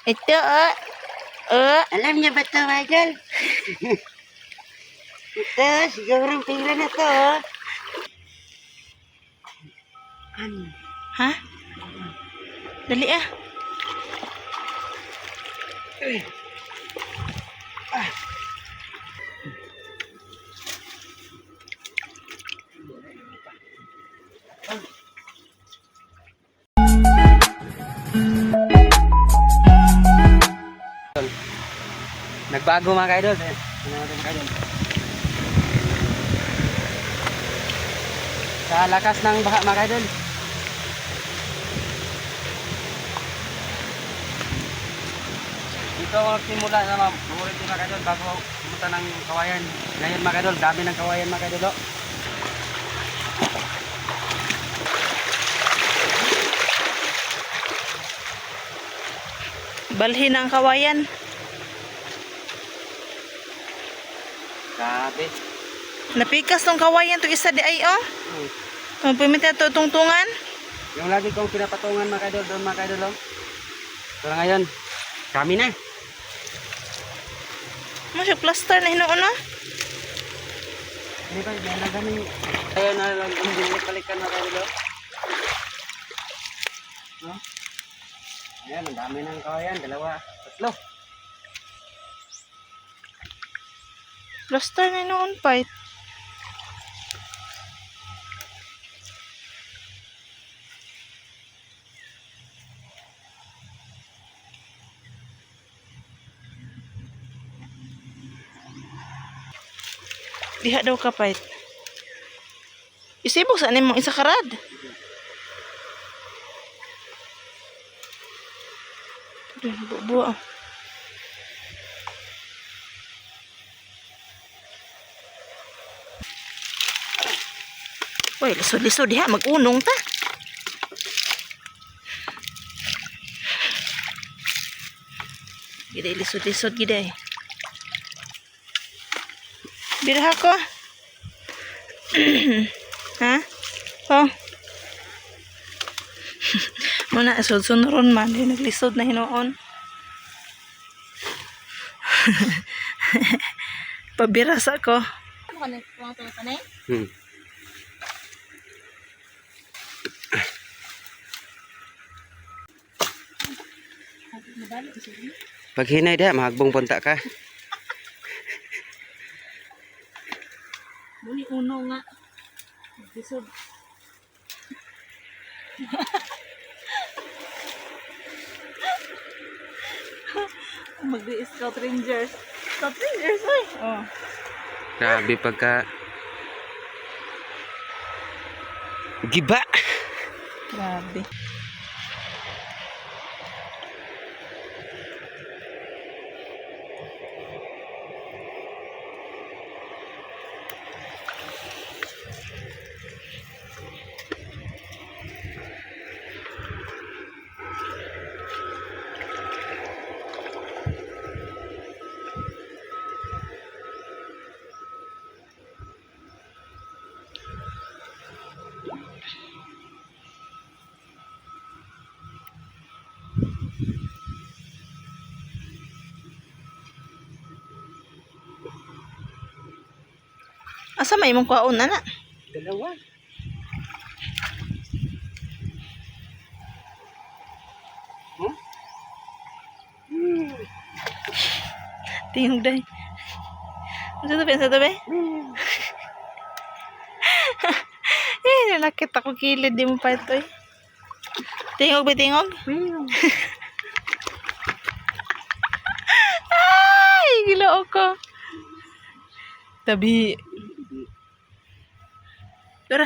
Ito, oh. Oh. Alam niya ba ito, Michael? Ito, sigurang pira na to, oh. Ha? Dali ah. Nagbago mga kaidol. Mga kaidol. Sa lakas ng baha mga kaidol. Dito ako nagsimula na mamulit mga kaidol bago pumunta ng kawayan. Ngayon mga kaidol, dami ng kawayan mga kaidol. Balhin ang kawayan. Grabe. Napikas tong kawayan to isa di ay oh. Ang pimita to tungtungan. Yung lagi kong pinapatungan mga kaidol doon mga kaidol. Pero ngayon, kami na. Masya plaster na hinuon no? Hindi ba, may nagaming ayun na lang kung binalik-balikan mga kaidol. No? Ayan, ang dami ng kawayan. 2, 3. Plaster na hinuon fight. Diha daw ka fight. Isibok sa mong isa karad. Buo. Uy, lisod-lisod diha mag-unong ta. Giday lisod-lisod giday. Biraha ko. Ha? Oh. Muna sunod-sunod man din naglisod na hinuon. Pabirasa ko. Pag hinay dia, mahagbong punta ka. Muni uno nga. Lisod. Mag-Scout Rangers. Scout Rangers, oy. Oh. Grabe pagka giba. Grabe. Asa may imong kwaon na? 2. Tingog day. Sa tabi. Nakita ko kilid di mo pa ito eh. Tingog ba tingog? Ay, gilao ko. Tabi. Tara.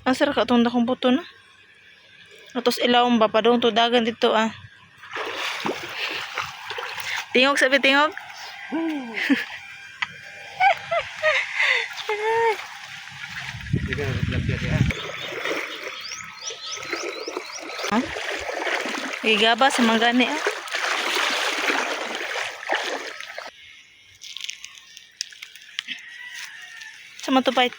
Ang sarap ka itong dakong puto no? Atos ilawang ba pa doon to dagan dito ah. Tingog sabi tingog. Ha? Gigaba sa mga gani ah. Sa matupait.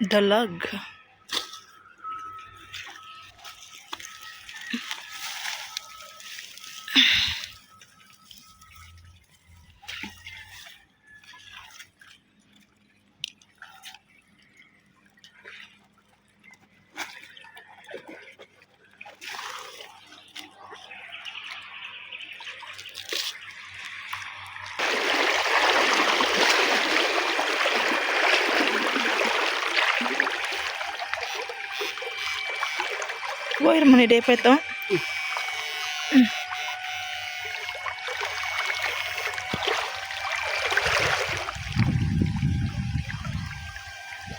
Dalag. Wire mo ni Depet, oh.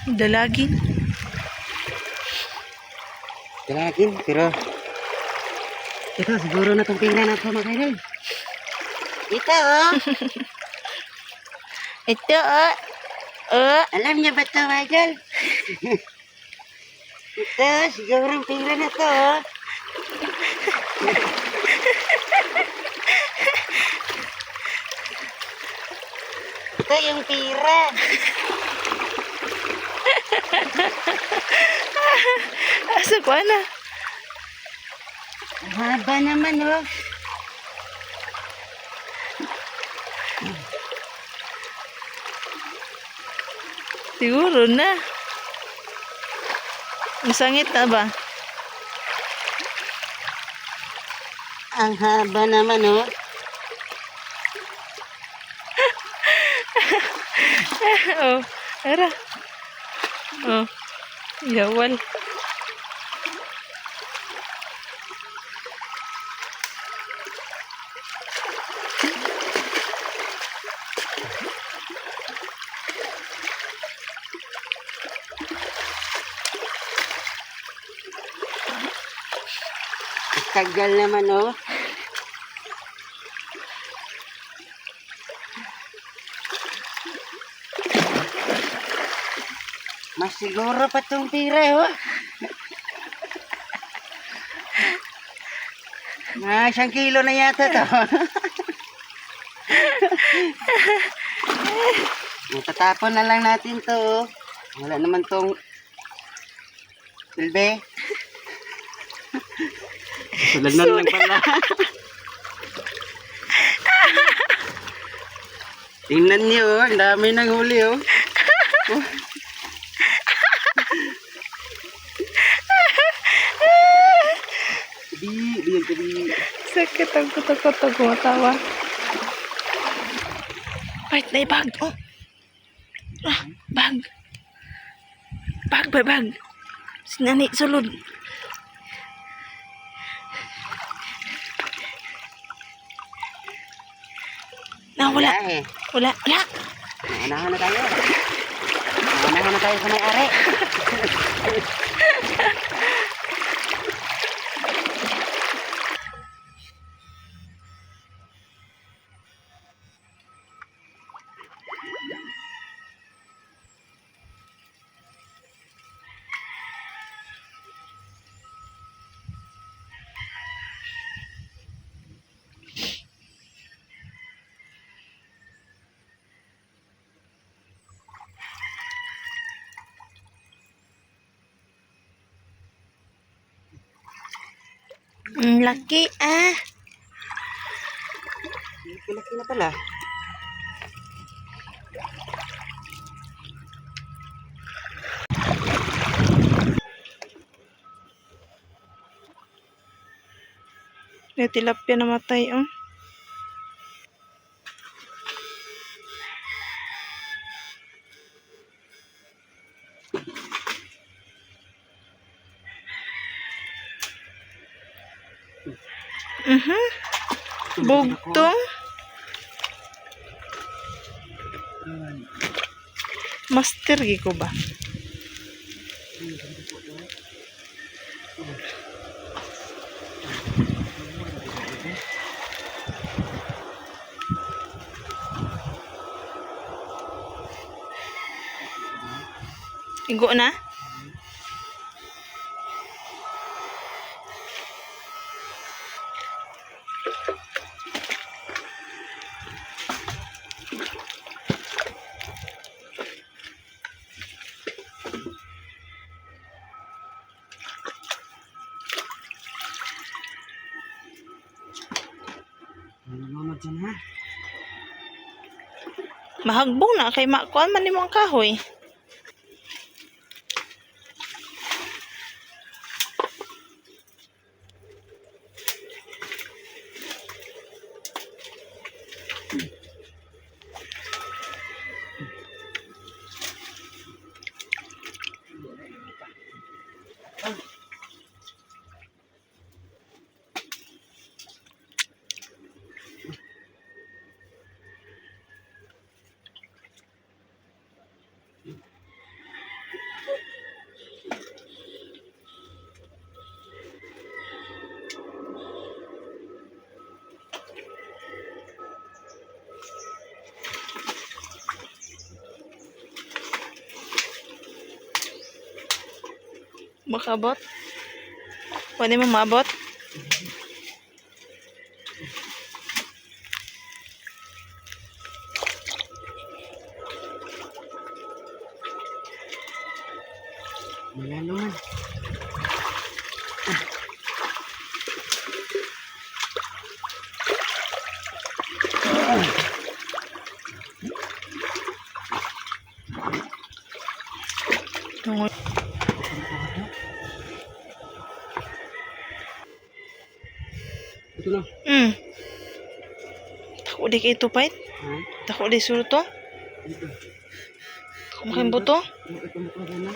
Dalagin. Dalagin, pero ito siguro na itong pinggan na ito mga idol. Ito oh. Ito, oh. Oh. Alam niya ba ito mga idol? Ito siguro ang pinggan na ito oh. Ito yung pira. Asa ko, ana? Ang haba naman oh. Siguro na. Masangit na ba? Ang haba naman oh. Oh, ara. Oh, yawal. Tagal naman oh. Mas siguro pa itong pira oh. Isang kilo na yata to. Matatapon na lang natin to oh. Wala naman tong silbi. Sulanan lang pala. Tingnan niyo oh, ang dami ng huli oh. Di. Sakit ang kutok-kutok kumatawa. Wait, may bag. Oh. Ah, bag. Bag. Sinani, sulod. Wala. Eh. Wala. Unahan na tayo. Unahan na tayo sa may-ari. Laki ah. Laki na pala. May tilapia namatay, oh. Bugtong. Master gi ko ba? Igo na? Ano dyan ha? Mahagbong na kay makuan man nimo ang kahoy. Makabot? Pwede mo maabot? Wala naman. Tungod. Ito na. Tako di kay tupait. Ha? Tako di surto. Ito. Tako makin buto. Ito na.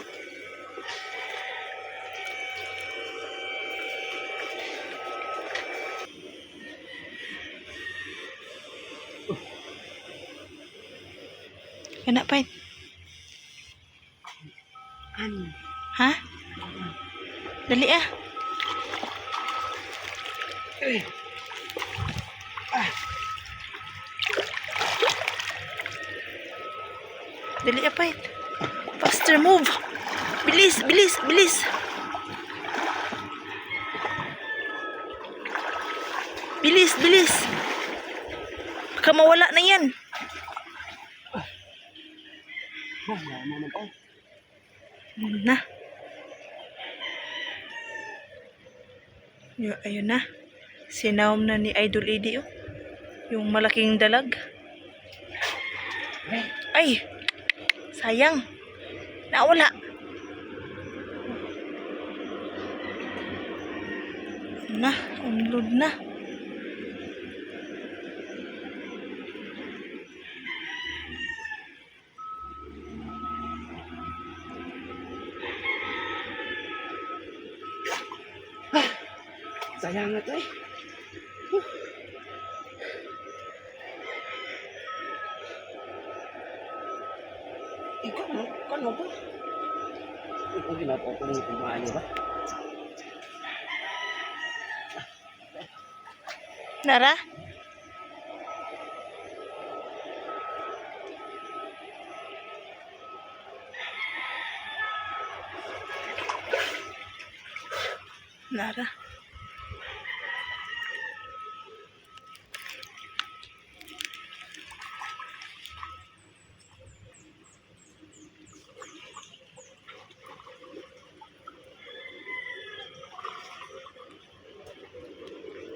Kana pait. Ano? Ha? Dali ah. Dali ah pait. Faster move. Bilis, bilis, bilis. Bilis, bilis. Baka mawala na yan. Wala naman pa. Na. Ayun na. Sinawm na ni Idol Eddie oh. Yung malaking dalag. Ay! Sayang. Nawala. Na, unload na. Sayang na to eh. Ikaw mo? Kano ba? Ikaw ginagawa ko ng kumaayo ba? Nara? Nara.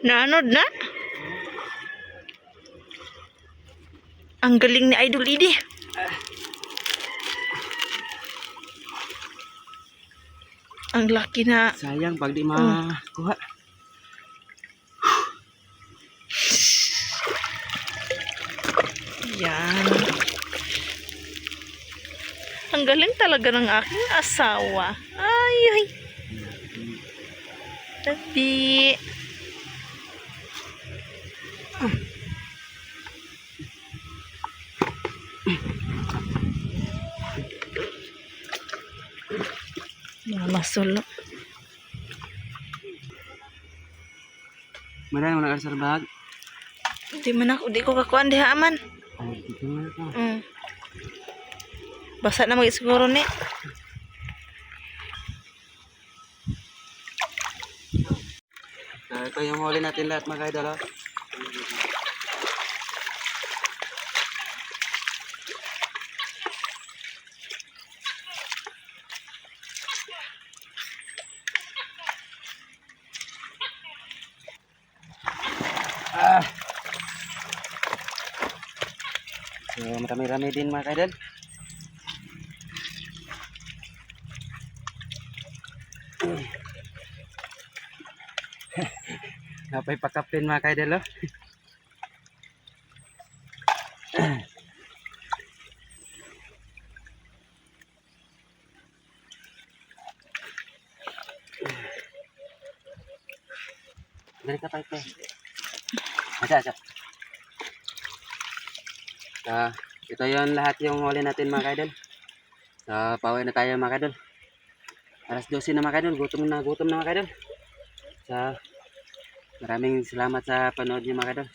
Naanod na? Ang galing ni Idol Eddie. Ang laki na. Sayang pag di makuha. Yan. Ang galing talaga ng aking asawa. Ay, ay. Tabi. Mga masulo. Mana mo na sa bahag? Di ko kakuan diha aman. Ay, dito na ako. Basa na siguro ni. Ito yung huli natin lahat mga idol. Oh. Ah. So, marami-rami din mga idol. Napay pakapin mga idol. Oh. Dari ka pa. Asa. Ito yon lahat yung huli natin mga idol. Pauwi na tayo mga idol. Alas 12 na mga idol. Gutom na mga idol. Maraming salamat sa panood niyo mga idol.